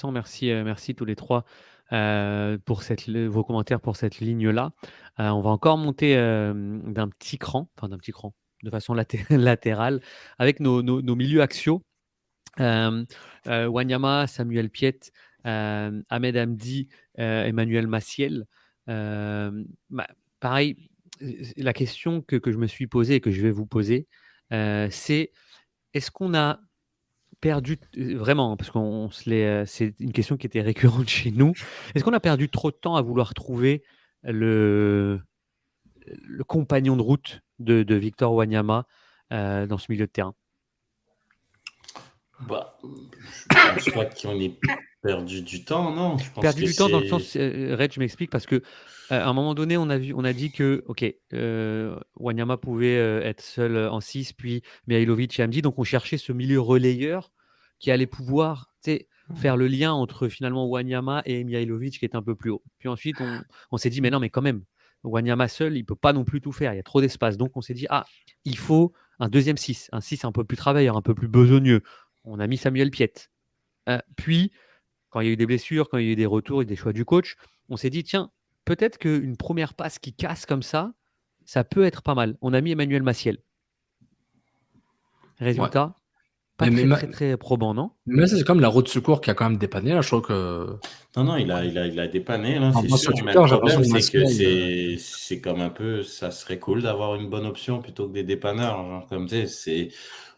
Merci tous les trois pour vos commentaires pour cette ligne-là. On va encore monter d'un petit cran, de façon latérale, avec nos milieux axiaux. Wanyama, Samuel Piet, Ahmed Hamdi, Emmanuel Maciel. Bah, pareil, la question que je me suis posée et que je vais vous poser, c'est est-ce qu'on a perdu, vraiment, parce c'est une question qui était récurrente chez nous, est-ce qu'on a perdu trop de temps à vouloir trouver le, le compagnon de route de Victor Wanyama dans ce milieu de terrain? Bah, je pense pas qu'on ait perdu du temps, non. Je pense Perdu que du temps dans le c'est. sens, Red, je m'explique, parce que à un moment donné, on a dit que ok, Wanyama pouvait être seul en 6, puis Mihailovic et Hamdi, donc on cherchait ce milieu relayeur qui allait pouvoir, tu sais, faire le lien entre finalement Wanyama et Mihailovic qui est un peu plus haut. Puis ensuite, on s'est dit, mais non, mais quand même, Wanyama seul, il peut pas non plus tout faire, il y a trop d'espace. Donc on s'est dit, ah, il faut un deuxième 6, un 6 un peu plus travailleur, un peu plus besogneux. On a mis Samuel Piet. Puis, quand il y a eu des blessures, quand il y a eu des retours et des choix du coach, on s'est dit, tiens, peut-être qu'une première passe qui casse comme ça peut être pas mal. On a mis Emmanuel Maciel. Ouais. Résultat, pas Mais, très, très, très probant, non? mais c'est comme la roue de secours qui a quand même dépanné. Là, je trouve que. Non, il a dépanné, là, Enfin, c'est moi, sur sûr. Mais le Twitter, j'ai l'impression problème, que c'est que Maciel. c'est comme un peu. Ça serait cool d'avoir une bonne option plutôt que des dépanneurs. Genre, comme tu sais,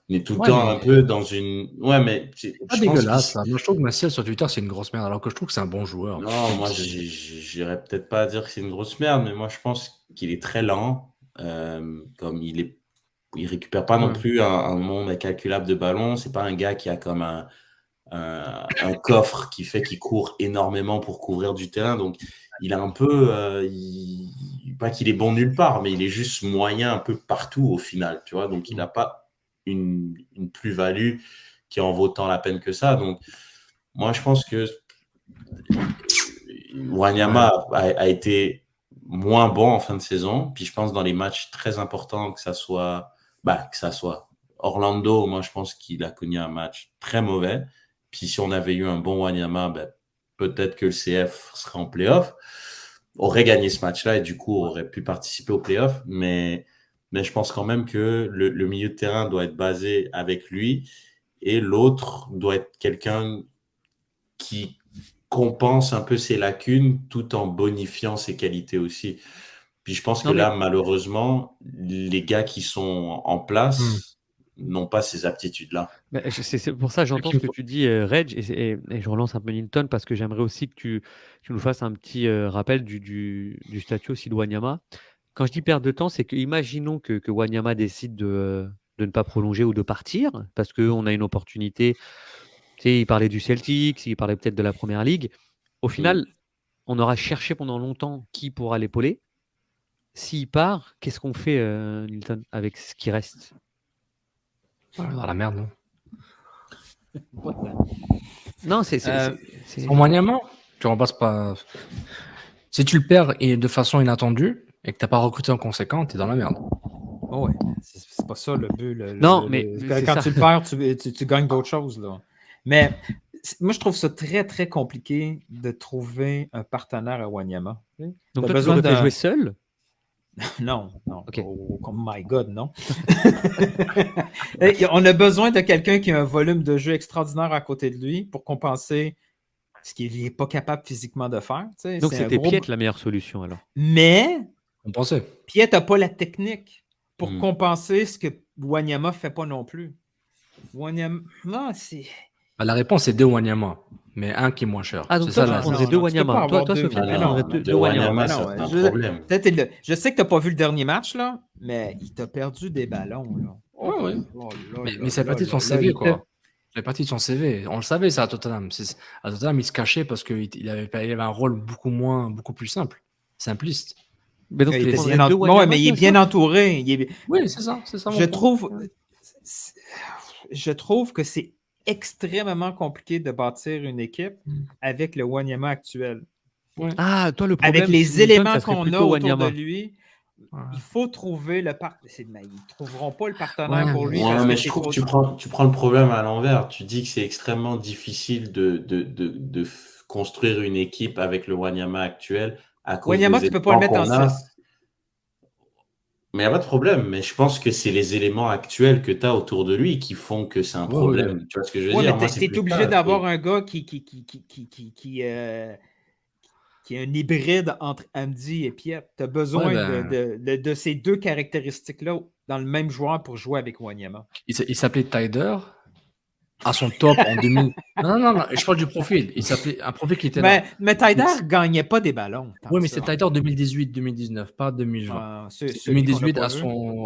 on est tout le Ouais, temps mais un peu dans une. Ouais, mais c'est pas je pense qu'il. dégueulasse, là. Moi, je trouve que Maciel sur Twitter, c'est une grosse merde, alors que je trouve que c'est un bon joueur. Non, moi, j'irais peut-être pas dire que c'est une grosse merde, mais moi, je pense qu'il est très lent. Comme il récupère pas non Ouais. plus un nombre incalculable de ballons. C'est pas un gars qui a comme un coffre qui fait qu'il court énormément pour couvrir du terrain. Donc, il a un peu, pas qu'il est bon nulle part, mais il est juste moyen un peu partout au final, tu vois. Donc, il n'a pas une plus-value qui en vaut tant la peine que ça. Donc, moi, je pense que Wanyama a été moins bon en fin de saison. Puis je pense dans les matchs très importants, que ça soit Orlando, moi je pense qu'il a connu un match très mauvais. Puis si on avait eu un bon Wanyama, peut-être que le CF serait en playoff, aurait gagné ce match-là et du coup aurait pu participer au playoff. Mais je pense quand même que le milieu de terrain doit être basé avec lui et l'autre doit être quelqu'un qui compense un peu ses lacunes tout en bonifiant ses qualités aussi. Puis je pense que Non, mais là, malheureusement, les gars qui sont en place n'ont pas ces aptitudes-là. c'est pour ça que j'entends ce que tu dis, Reg, et je relance un peu Nilton parce que j'aimerais aussi que tu nous fasses un petit rappel du statut aussi de Wanyama. Quand je dis perte de temps, c'est que imaginons que Wanyama décide de ne pas prolonger ou de partir parce qu'on a une opportunité. Tu sais, il parlait du Celtics, il parlait peut-être de la Première Ligue. Au Mm. final, on aura cherché pendant longtemps qui pourra l'épauler. S'il part, qu'est-ce qu'on fait, Nilton, avec ce qui reste? Dans la merde, non. Non, En Wanyama, tu remplaces pas. Si tu le perds et de façon inattendue et que t'as pas recruté en conséquence, t'es dans la merde. Oh ouais, c'est pas ça le but. Non, mais c'est quand ça. tu le perds, tu gagnes d'autres choses. Là. Mais moi, je trouve ça très, très compliqué de trouver un partenaire à Wanyama. Donc T'as toi, tu besoin l'aurais fait d'un. jouer seul? Non. Ok. Oh my God, non. On a besoin de quelqu'un qui a un volume de jeu extraordinaire à côté de lui pour compenser ce qu'il n'est pas capable physiquement de faire. Donc C'est un c'était gros. Piet la meilleure solution alors. Mais On pensait. Piet n'a pas la technique pour Mm. compenser ce que Wanyama ne fait pas non plus. Wanyama, non, c'est. La réponse est 2 Wanyama, mais un qui est moins cher. Ah, donc C'est toi, ça tu la. prendrais deux tu peux pas Wanyama. avoir Toi, deux. Sofiane, Ah tu non, prendrais non, deux de Wanyama. Wanyama, ça non. c'est un problème. Je sais que tu n'as pas vu le dernier match, là, mais il t'a perdu des ballons. Là. Ouais. Mais c'est parti de son CV, quoi. C'est parti de son CV. On le savait, ça, à Tottenham. À Tottenham, il se cachait parce qu'il avait un rôle beaucoup plus simple, simpliste. Mais donc Il tu était prendrais bien deux entouré. Wanyama, Mais il est toi, bien Sof? entouré. Oui, c'est ça mon Je point. trouve. Je trouve que c'est extrêmement compliqué de bâtir une équipe avec le Wanyama actuel. Ouais. Ah, toi, le Avec problème, les Nilton, éléments ça serait qu'on a plutôt autour de Wanyama. lui. Il faut trouver le partenaire. Ils ne trouveront pas le partenaire pour lui. Ouais, mais je trouve que tu prends le problème à l'envers. Tu dis que c'est extrêmement difficile de construire une équipe avec le Wanyama actuel à cause Wanyama, des tu ne peux pas le mettre en 6. Mais il n'y a pas de problème. Mais je pense que c'est les éléments actuels que tu as autour de lui qui font que c'est un problème. Oui. Tu vois ce que je veux dire? Mais tu es obligé d'avoir un gars qui est un hybride entre Hamdi et Piet. Tu as besoin de ces deux caractéristiques-là dans le même joueur pour jouer avec Wanyama. Il s'appelait Tider à son top en 2000. Non, je parle du profil. Il s'appelait un profil qui était là. Mais Tider ne gagnait pas des ballons. Oui, mais c'est Tider 2018-2019, pas 2020. 2018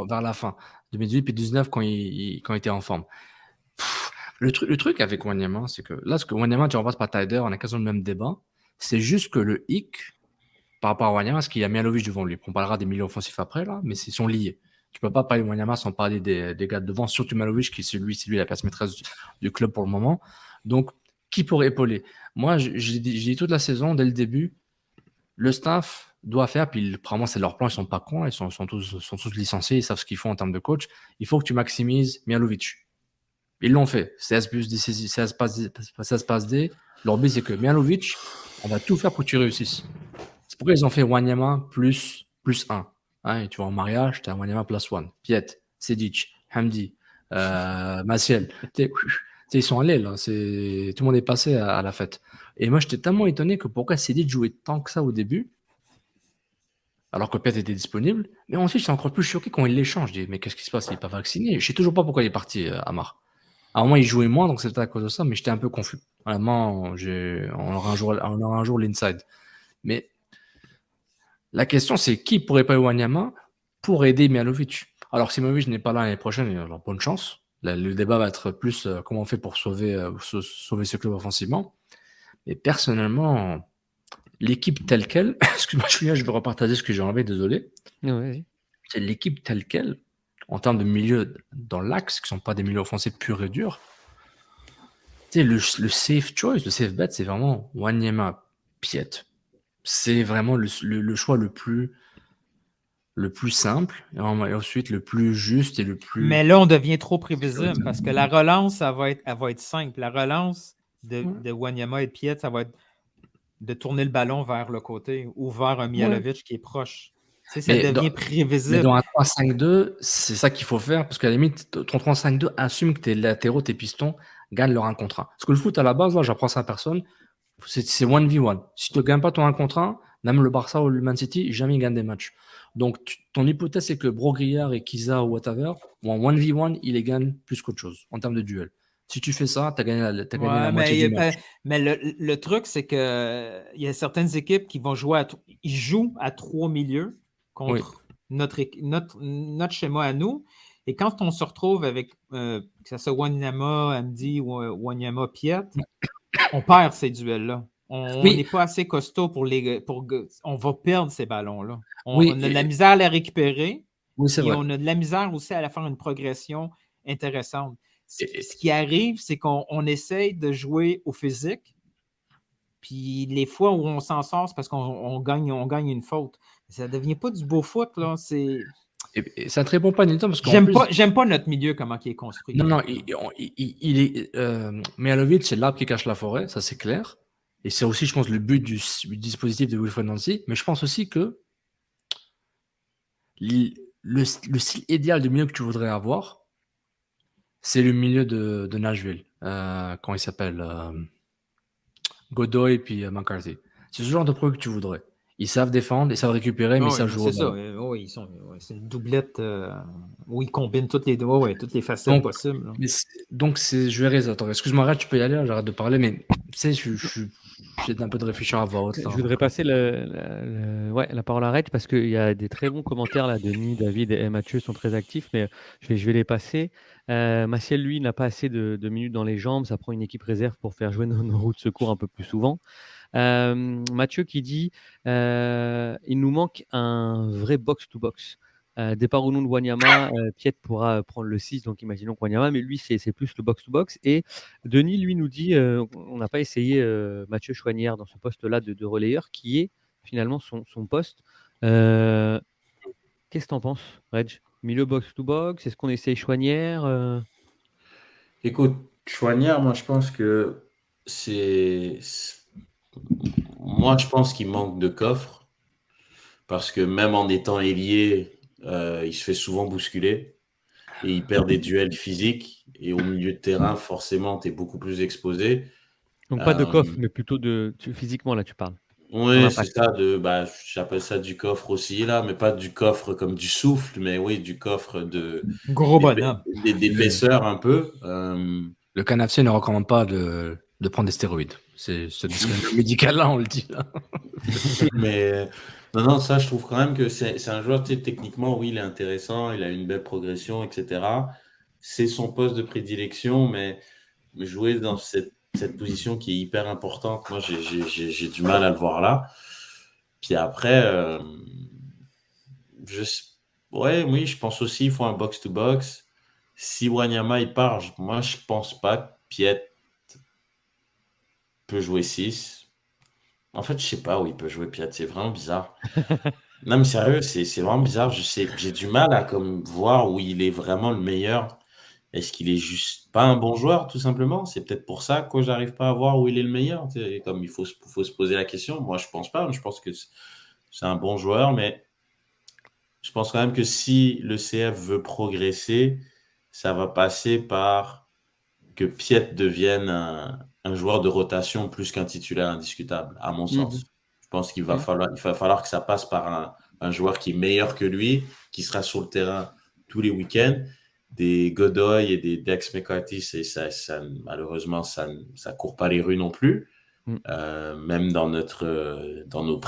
vers la fin. 2018 puis 2019 quand il était en forme. Le truc avec Wanyama, c'est que là, ce que Wanyama, tu remplaces par Tider, on a quasiment le même débat. C'est juste que le hic par rapport à Wanyama, parce qu'il y a Mialovic devant lui. On parlera des milieux offensifs après, là, mais ils sont liés. Tu peux pas parler de Wanyama sans parler des gars de devant, surtout Mialovic, qui c'est lui la place maîtresse du club pour le moment. Donc, qui pourrait épauler? Moi, j'ai dit toute la saison, dès le début, le staff doit faire, puis probablement c'est leur plan, ils sont pas cons, ils sont tous licenciés, ils savent ce qu'ils font en termes de coach. Il faut que tu maximises Mialovic. Ils l'ont fait. 16 passes D. Leur but, c'est que Mialovic, on va tout faire pour que tu réussisses. C'est pourquoi ils ont fait Wanyama plus 1. Hein, et tu vois, en mariage, tu as Wanyama plus 1. Piet, Sedic, Hamdi, Maciel. Ils sont allés, là. Tout le monde est passé à la fête. Et moi, j'étais tellement étonné que pourquoi Sedic jouait tant que ça au début, alors que Piet était disponible. Mais ensuite, j'étais encore plus choqué quand il l'échange. Je dis, mais qu'est-ce qui se passe? Il n'est pas vacciné. Je sais toujours pas pourquoi il est parti, Amar. À un moment, il jouait moins, donc c'était à cause de ça, mais j'étais un peu confus. Vraiment, on aura un jour l'inside. Mais la question, c'est qui pourrait pas Wanyama pour aider Mialovic? Alors, si Mialovic n'est pas là l'année prochaine, alors bonne chance. Le débat va être plus comment on fait pour sauver ce club offensivement. Mais personnellement, l'équipe telle qu'elle, excuse-moi, Julien, je vais repartager ce que j'ai enlevé, désolé. Ouais. C'est l'équipe telle qu'elle, en termes de milieu dans l'axe, qui ne sont pas des milieux offensifs purs et durs. Tu sais, le safe choice, le safe bet, c'est vraiment Wanyama, Piet. C'est vraiment le choix le plus simple, et ensuite le plus juste et le plus... Mais là, on devient trop prévisible parce que la relance, elle va être simple. La relance de Wanyama et de Piet, ça va être de tourner le ballon vers le côté ou vers un Mialovic qui est proche. Tu sais, ça devient prévisible. Mais dans un 3-5-2, c'est ça qu'il faut faire, parce qu'à la limite, ton 3-5-2 assume que tes latéraux, tes pistons gagnent leur 1 contre 1. Parce que le foot, à la base, là, j'apprends ça à personne, c'est 1v1. Si tu ne gagnes pas ton 1 contre 1, même le Barça ou le Man City, jamais ils gagnent des matchs. Donc, ton hypothèse, c'est que Broguillard et Kiza ou whatever, ou en 1v1, ils les gagnent plus qu'autre chose, en termes de duel. Si tu fais ça, tu as gagné la moitié du match. Mais le truc, c'est qu'il y a certaines équipes qui vont jouer ils jouent à 3 milieux contre notre schéma à nous. Et quand on se retrouve avec que ce soit Wanyama, Hamdi ou Wanyama, Piet, on perd ces duels-là. On n'est pas assez costaud on va perdre ces ballons-là. On a de la misère à les récupérer. Et on a de la misère aussi à faire une progression intéressante. Ce qui arrive, c'est qu'on essaye de jouer au physique. Puis les fois où on s'en sort, c'est parce qu'on gagne une faute. Ça ne devient pas du beau foot, là. Et ça ne te répond pas, Nilton, parce que j'aime pas notre milieu, comment il est construit. Non, il est... Mialovic, c'est l'arbre qui cache la forêt, ça c'est clair. Et c'est aussi, je pense, le but du dispositif de Wilfried Nancy. Mais je pense aussi que le style idéal de milieu que tu voudrais avoir, c'est le milieu de Nashville. Comment il s'appelle Godoy et puis McCarthy. C'est ce genre de pro que tu voudrais. Ils savent défendre, ils savent récupérer, mais ils savent jouer. C'est ça. C'est une doublette où ils combinent toutes les facettes possibles. Donc, je vais réaliser. Attends, excuse-moi, Red, tu peux y aller, j'arrête de parler, mais tu sais, j'ai un peu de réfléchir à voix haute. Je voudrais passer la parole à Red parce qu'il y a des très bons commentaires là. Denis, David et Mathieu sont très actifs, mais je vais les passer. Maciel, lui, n'a pas assez de minutes dans les jambes. Ça prend une équipe réserve pour faire jouer nos roues de secours un peu plus souvent. Mathieu qui dit il nous manque un vrai box-to-box. Départ ou non de Wanyama, Piet pourra prendre le 6, donc imaginons que Wanyama, mais lui c'est plus le box-to-box. Et Denis lui nous dit on n'a pas essayé Mathieu Chouanière dans ce poste-là de relayeur qui est finalement son poste. Qu'est-ce Qu'est-ce que t'en penses, Reg? Milieu box-to-box, est-ce qu'on essaye Chouanière? Écoute, Chouanière, moi, je pense que c'est... Moi, je pense qu'il manque de coffre parce que même en étant ailier, il se fait souvent bousculer et il perd des duels physiques. Et au milieu de terrain, forcément, tu es beaucoup plus exposé. Donc pas de Euh, coffre, mais plutôt physiquement, là, tu parles. Dans oui, c'est l'impact. ça. J'appelle ça du coffre aussi, là, mais pas du coffre comme du souffle, mais oui, du coffre Gros bonhomme. d'épaisseur un peu. Le Canafé ne recommande pas de prendre des stéroïdes. C'est ce disclaimer médical-là, on le dit. Là. Mais non, ça, je trouve quand même que c'est un joueur, tu sais, techniquement, oui, il est intéressant, il a une belle progression, etc. C'est son poste de prédilection, mais jouer dans cette position qui est hyper importante, moi, j'ai du mal à le voir là. Puis après, je, ouais, oui, je pense aussi qu'il faut un box-to-box. Si Wanyama, il part, moi, je pense pas que Piet peut jouer 6. En fait, je sais pas où il peut jouer Piet, c'est vraiment bizarre. Non, mais sérieux, c'est vraiment bizarre. J'ai du mal à comme voir où il est vraiment le meilleur. Est-ce qu'il est juste pas un bon joueur, tout simplement? C'est peut-être pour ça que j'arrive pas à voir où il est le meilleur. Tu sais, comme faut se poser la question. Moi, je pense pas. Je pense que c'est un bon joueur, mais je pense quand même que si le CF veut progresser, ça va passer par que Piet devienne un joueur de rotation plus qu'un titulaire indiscutable, à mon Mhm. sens. Je pense qu'il Ok. va falloir que ça passe par un joueur qui est meilleur que lui, qui sera sur le terrain tous les week-ends. Des Godoy et des Dex McCarthy, malheureusement, ça court pas les rues non plus. Mm. Même dans nos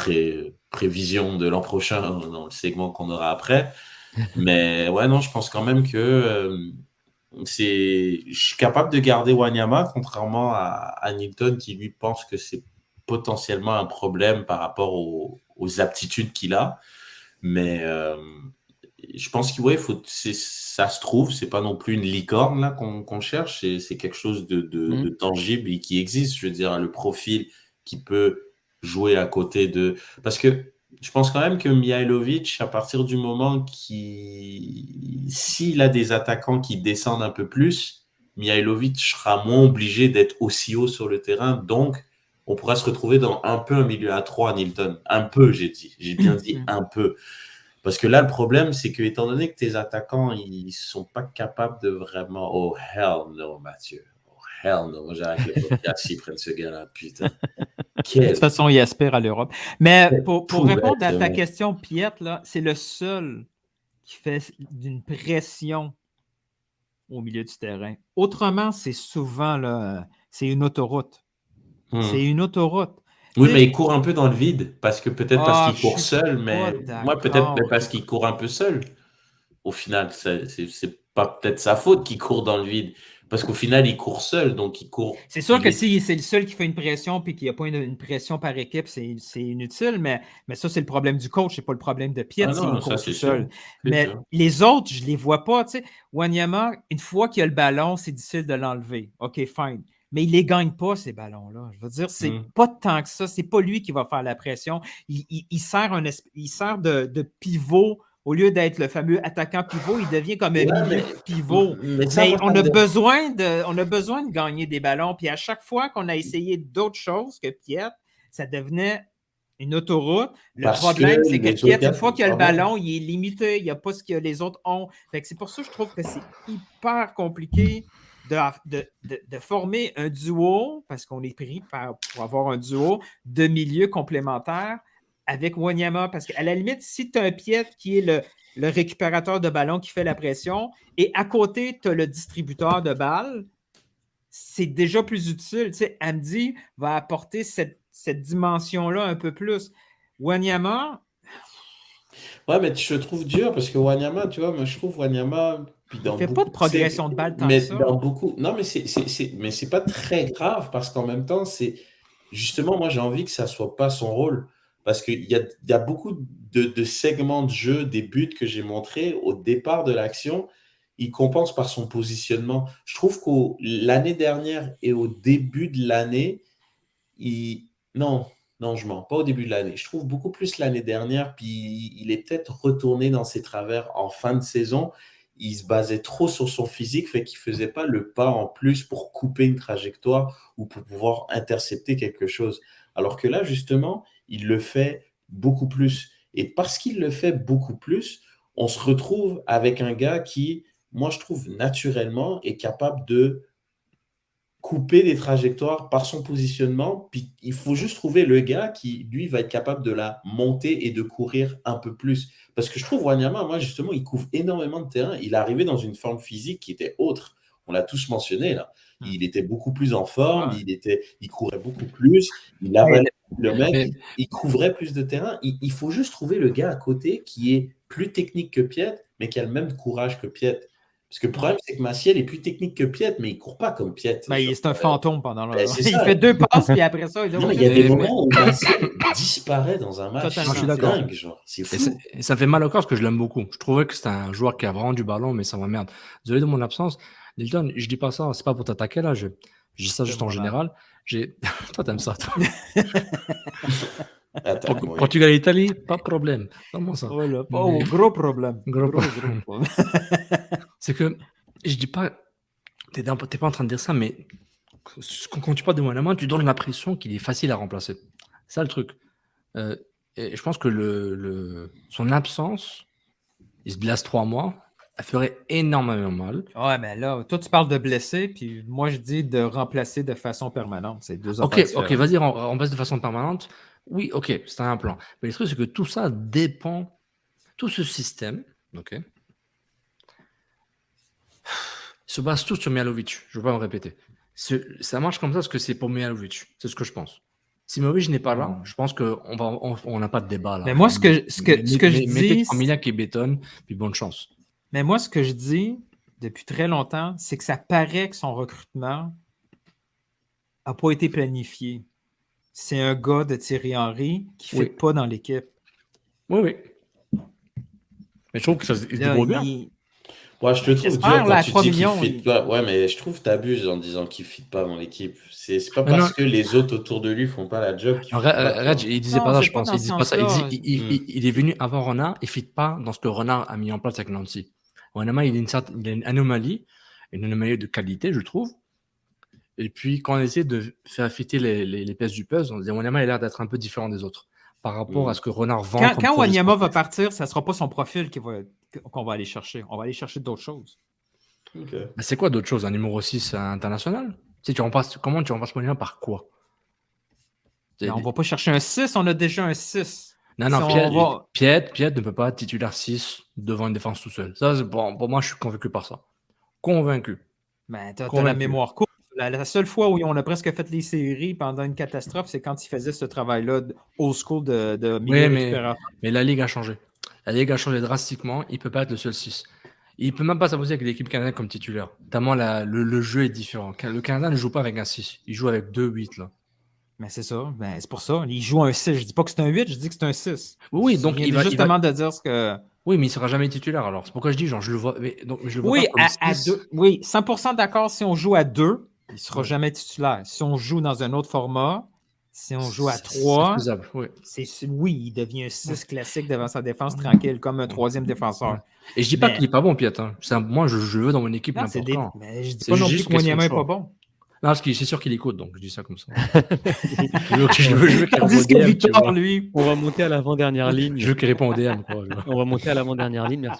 prévisions de l'an prochain, dans le segment qu'on aura après. Mais ouais, non, je pense quand même que je suis capable de garder Wanyama, contrairement à Newton qui lui pense que c'est potentiellement un problème par rapport aux aptitudes qu'il a. Mais je pense que ouais, ça se trouve, c'est pas non plus une licorne là qu'on cherche, c'est quelque chose de tangible et qui existe. Je veux dire, le profil qui peut jouer à côté de. Parce que je pense quand même que Mihailovic, à partir du moment s'il a des attaquants qui descendent un peu plus, Mihailovic sera moins obligé d'être aussi haut sur le terrain. Donc, on pourra se retrouver dans un peu un milieu à 3 à Nilton. Un peu, j'ai dit. J'ai bien dit un peu. Parce que là, le problème, c'est que, étant donné que tes attaquants, ils sont pas capables de vraiment. Oh, hell no, Mathieu. Oh, hell no. Moi, j'arrête le podcast s'ils prennent ce gars-là. Putain. De toute façon, il aspire à l'Europe. Mais pour poubelle, répondre à ce ta mec. question, Piet, là, c'est le seul qui fait d'une pression au milieu du terrain. Autrement, c'est souvent là, c'est une autoroute. C'est une autoroute. Oui, Tu mais sais, il court un peu dans le vide. Parce que peut-être parce qu'il je court suis seul, pas mais moi, peut-être d'accord. parce qu'il court un peu seul. Au final, c'est pas peut-être sa faute qu'il court dans le vide. Parce qu'au final, il court seul, donc il court. C'est sûr que si c'est le seul qui fait une pression puis qu'il n'y a pas une pression par équipe, c'est inutile, mais ça, c'est le problème du coach, c'est pas le problème de Piet Ah s'il non, ça court tout c'est sûr. seul. C'est Mais sûr. les autres, je les vois pas. Tu sais, Wanyama, une fois qu'il a le ballon, c'est difficile de l'enlever. OK, fine. Mais il les gagne pas, ces ballons-là. Je veux dire, c'est pas tant que ça. C'est pas lui qui va faire la pression. Il sert, il sert de pivot. Au lieu d'être le fameux attaquant pivot, il devient comme un milieu pivot. Mais ça, Mais moi, ça on me a dérange. besoin de gagner des ballons. Puis à chaque fois qu'on a essayé d'autres choses que Piet, ça devenait une autoroute. Le Parce problème, que c'est que les Piet, autres une gars fois font qu'il a le pas bien. ballon, il est limité. Il n'y a pas ce que les autres ont. Fait que c'est pour ça que je trouve que c'est hyper compliqué de former un duo, parce qu'on est pris pour avoir un duo de milieux complémentaires avec Wanyama. Parce qu'à la limite, si tu as un Piet qui est le récupérateur de ballon qui fait la pression, et à côté, tu as le distributeur de balles, c'est déjà plus utile. Tu sais, Hamdi va apporter cette dimension-là un peu plus. Wanyama, Ouais, mais je trouve dur parce que Wanyama, tu vois, moi je trouve Wanyama, puis il ne dans fait pas beaucoup de de ces. progression de balle tant que Mais ça. dans beaucoup. Non, mais c'est pas très grave parce qu'en même temps, c'est. Justement, moi j'ai envie que ça soit pas son rôle. Parce qu'il y a beaucoup de segments de jeu, des buts que j'ai montrés au départ de l'action, il compense par son positionnement. Je trouve que l'année dernière et au début de l'année, non. Non, je mens. Pas au début de l'année. Je trouve beaucoup plus l'année dernière, puis il est peut-être retourné dans ses travers en fin de saison. Il se basait trop sur son physique, fait qu'il ne faisait pas le pas en plus pour couper une trajectoire ou pour pouvoir intercepter quelque chose. Alors que là, justement, il le fait beaucoup plus. Et parce qu'il le fait beaucoup plus, on se retrouve avec un gars qui, moi, je trouve naturellement est capable de couper des trajectoires par son positionnement. Puis il faut juste trouver le gars qui, lui, va être capable de la monter et de courir un peu plus. Parce que je trouve Wanyama, moi, justement, il couvre énormément de terrain. Il est arrivé dans une forme physique qui était autre. On l'a tous mentionné, là. Il était beaucoup plus en forme, il courait beaucoup plus, il avalait le mec, il couvrait plus de terrain. Il faut juste trouver le gars à côté qui est plus technique que Piet, mais qui a le même courage que Piet. Parce que le problème, c'est que Maciel est plus technique que Piet, mais il ne court pas comme Piet. C'est un fantôme pendant le. Il fait 2 passes, puis après ça, il dit. Non, il y a des moments où Maciel disparaît dans un match. Je suis d'accord. Dingue, genre. C'est fou. Et ça fait mal au cœur parce que je l'aime beaucoup. Je trouvais que c'était un joueur qui a vraiment du ballon, mais ça m'emmerde. Désolé de mon absence. Nilton, je dis pas ça, c'est pas pour t'attaquer là. Je dis ça juste en général. Toi, t'aimes ça, toi. Portugal et Italie, pas de problème. Comment ça? Gros problème. Gros problème. C'est que je dis pas, t'es pas en train de dire ça, mais quand tu parles de Wanyama, tu donnes l'impression qu'il est facile à remplacer. C'est ça le truc. Et je pense que son absence, il se blesse 3 mois, elle ferait énormément mal. Ouais, mais là, toi, tu parles de blesser, puis moi, je dis de remplacer de façon permanente. C'est 2 affaires différentes. Ok, vas-y, on remplace de façon permanente. Oui, ok, c'est un plan. Mais le truc, c'est que tout ça dépend, tout ce système, ok, se base tout sur Mihajlovic. Je ne vais pas me répéter. Ça marche comme ça parce que c'est pour Mihajlovic. C'est ce que je pense. Si Mihajlovic n'est pas là, je pense qu'on n'a pas de débat là. Mais moi, ce que je dis. Mettez Familia qui bétonne, puis bonne chance. Mais moi, ce que je dis depuis très longtemps, c'est que ça paraît que son recrutement n'a pas été planifié. C'est un gars de Thierry Henry qui ne fit pas dans l'équipe. Oui. Mais je trouve que ça se débrouille bien. Ouais, je te trouve dur quand tu dis qu'il fit pas. Ouais, mais je trouve que tu abuses en disant qu'il ne fit pas dans l'équipe. C'est pas parce que les autres autour de lui ne font pas la job qu'il fit pas. Il disait pas ça, je pense. Il disait pas ça. Il est venu avant Renard, il ne fit pas dans ce que Renard a mis en place avec Nancy. Wanyama, il a une anomalie de qualité, je trouve. Et puis, quand on essaie de faire fitter les pièces du puzzle, on se dit Wanyama a l'air d'être un peu différent des autres par rapport à ce que Renard vend. Quand Wanyama va partir, ça ne sera pas son profil qu'on va aller chercher. On va aller chercher d'autres choses. Okay. C'est quoi d'autres choses? Un numéro 6 international? Comment tu remplaces Wanyama par quoi? On ne va pas chercher un 6, on a déjà un 6. Non, Piet ne peut pas être titulaire 6 devant une défense tout seul. Ça, pour moi, je suis convaincu par ça. Convaincu. Mais tu as la mémoire courte. La seule fois où on a presque fait les séries pendant une catastrophe, c'est quand il faisait ce travail-là old school de milieu récupérateur. Mais la Ligue a changé. La Ligue a changé drastiquement. Il ne peut pas être le seul 6. Il ne peut même pas s'imposer avec l'équipe canadienne comme titulaire. Notamment, le jeu est différent. Le Canada ne joue pas avec un 6. Il joue avec 2-8 là. Mais c'est ça. C'est pour ça. Il joue un 6. Je ne dis pas que c'est un 8, je dis que c'est un 6. Oui, donc il va justement de dire ce que. Oui, mais il ne sera jamais titulaire alors. C'est pourquoi je dis, je le vois. Je le vois pas comme 6. Oui, 100% d'accord. Si on joue à 2, il ne sera jamais titulaire. Si on joue dans un autre format, si on joue à 3, c'est faisable, il devient un 6 classique devant sa défense tranquille, comme un 3e défenseur. Et je ne dis pas qu'il n'est pas bon, Piet. Moi, je le veux dans mon équipe n'importe quand. Mais je ne dis pas non plus que Wanyama n'est pas bon. Non, parce que c'est sûr qu'il écoute, donc je dis ça comme ça. je veux qu'il réponde au DM. On va monter à l'avant-dernière ligne. Je veux qu'il réponde au DM. On va monter à l'avant-dernière ligne, merci.